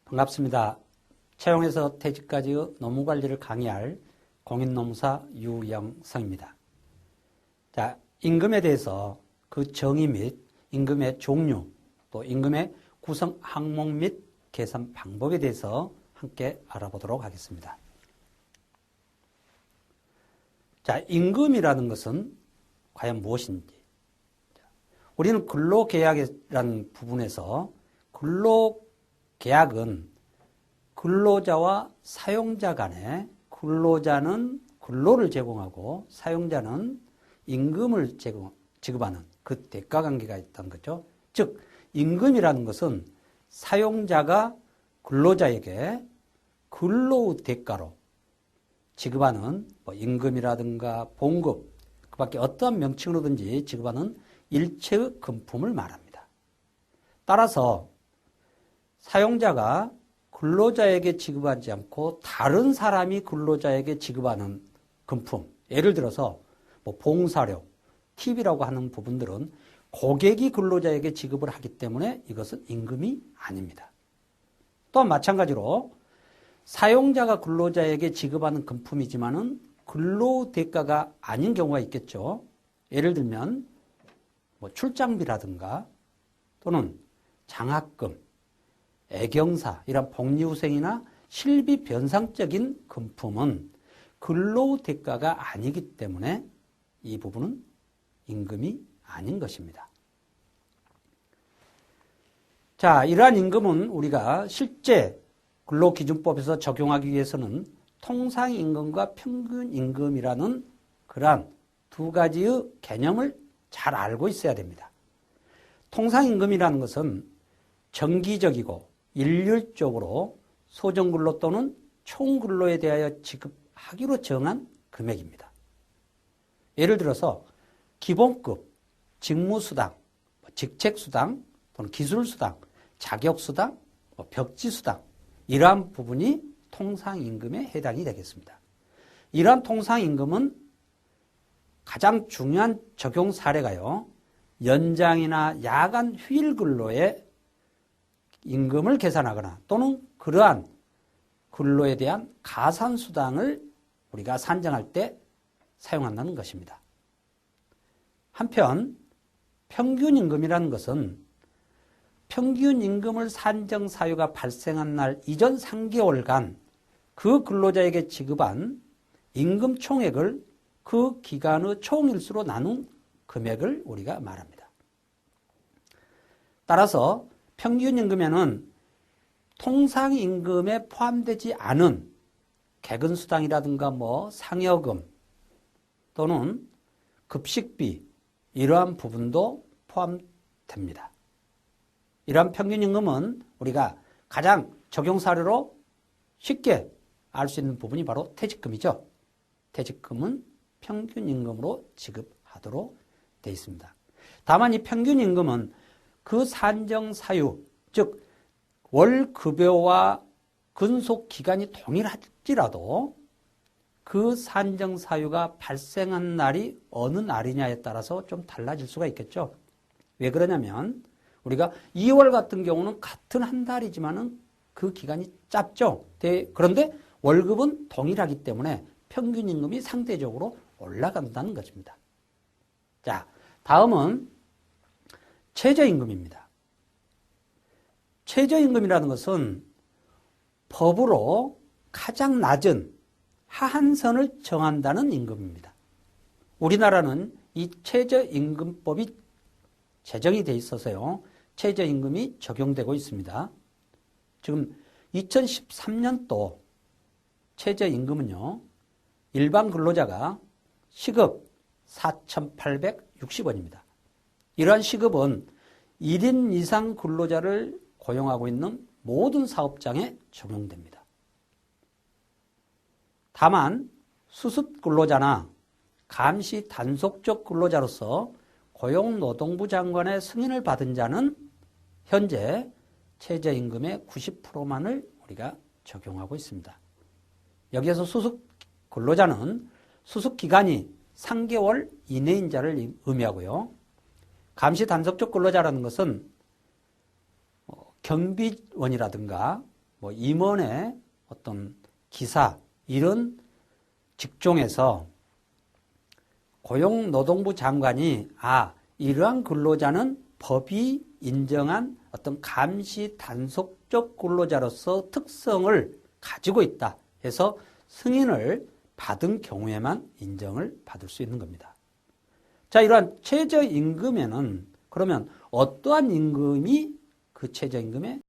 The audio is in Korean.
반갑습니다. 채용에서 퇴직까지의 노무관리를 강의할 공인노무사 유영성입니다. 자, 임금에 대해서 그 정의 및 임금의 종류, 또 임금의 구성 항목 및 계산 방법에 대해서 함께 알아보도록 하겠습니다. 자, 임금이라는 것은 과연 무엇인지. 우리는 근로계약이라는 부분에서 근로계약은 근로자와 사용자 간에 근로자는 근로를 제공하고 사용자는 임금을 지급하는 그 대가 관계가 있다는 거죠. 즉, 임금이라는 것은 사용자가 근로자에게 근로의 대가로 지급하는 임금이라든가 봉급, 그 밖에 어떠한 명칭으로든지 지급하는 일체의 금품을 말합니다. 따라서 사용자가 근로자에게 지급하지 않고 다른 사람이 근로자에게 지급하는 금품, 예를 들어서 봉사료, 팁이라고 하는 부분들은 고객이 근로자에게 지급을 하기 때문에 이것은 임금이 아닙니다. 또한 마찬가지로 사용자가 근로자에게 지급하는 금품이지만은 근로 대가가 아닌 경우가 있겠죠. 예를 들면 출장비라든가 또는 장학금, 애경사 이런 복리후생이나 실비 변상적인 금품은 근로 대가가 아니기 때문에 이 부분은 임금이 아닌 것입니다. 자, 이러한 임금은 우리가 실제 근로기준법에서 적용하기 위해서는 통상임금과 평균임금이라는 그러한 두 가지의 개념을 잘 알고 있어야 됩니다. 통상임금이라는 것은 정기적이고 일률적으로 소정근로 또는 총근로에 대하여 지급하기로 정한 금액입니다. 예를 들어서 기본급, 직무수당, 직책수당 또는 기술수당, 자격수당, 벽지수당 이러한 부분이 통상임금에 해당이 되겠습니다. 이러한 통상임금은 가장 중요한 적용 사례가요, 연장이나 야간 휴일 근로에 임금을 계산하거나 또는 그러한 근로에 대한 가산수당을 우리가 산정할 때 사용한다는 것입니다. 한편 평균임금이라는 것은 평균임금을 산정 사유가 발생한 날 이전 3개월간 그 근로자에게 지급한 임금 총액을 그 기간의 총일수로 나눈 금액을 우리가 말합니다. 따라서 평균임금에는 통상임금에 포함되지 않은 개근수당이라든가 상여금 또는 급식비 이러한 부분도 포함됩니다. 이러한 평균임금은 우리가 가장 적용 사례로 쉽게 알 수 있는 부분이 바로 퇴직금이죠. 퇴직금은 평균임금으로 지급하도록 되어 있습니다. 다만 이 평균임금은 그 산정 사유, 즉 월급여와 근속 기간이 동일할지라도 그 산정 사유가 발생한 날이 어느 날이냐에 따라서 좀 달라질 수가 있겠죠. 왜 그러냐면 우리가 2월 같은 경우는 같은 한 달이지만은 그 기간이 짧죠. 그런데 월급은 동일하기 때문에 평균임금이 상대적으로 올라간다는 것입니다. 자, 다음은 최저임금입니다. 최저임금이라는 것은 법으로 가장 낮은 하한선을 정한다는 임금입니다. 우리나라는 이 최저임금법이 제정이 돼 있어서요, 최저임금이 적용되고 있습니다. 지금 2013년도 최저임금은요, 일반 근로자가 시급 4,860원입니다. 이러한 시급은 1인 이상 근로자를 고용하고 있는 모든 사업장에 적용됩니다. 다만 수습 근로자나 감시 단속적 근로자로서 고용노동부 장관의 승인을 받은 자는 현재 최저임금의 90%만을 우리가 적용하고 있습니다. 여기에서 수습 근로자는 수습 기간이 3개월 이내인 자를 의미하고요. 감시 단속적 근로자라는 것은 경비원이라든가 뭐 임원의 어떤 기사 이런 직종에서 고용노동부 장관이 이러한 근로자는 법이 인정한 어떤 감시 단속적 근로자로서 특성을 가지고 있다 해서 승인을 받은 경우에만 인정을 받을 수 있는 겁니다. 자, 이러한 최저임금에는 그러면 어떠한 임금이 그 최저임금에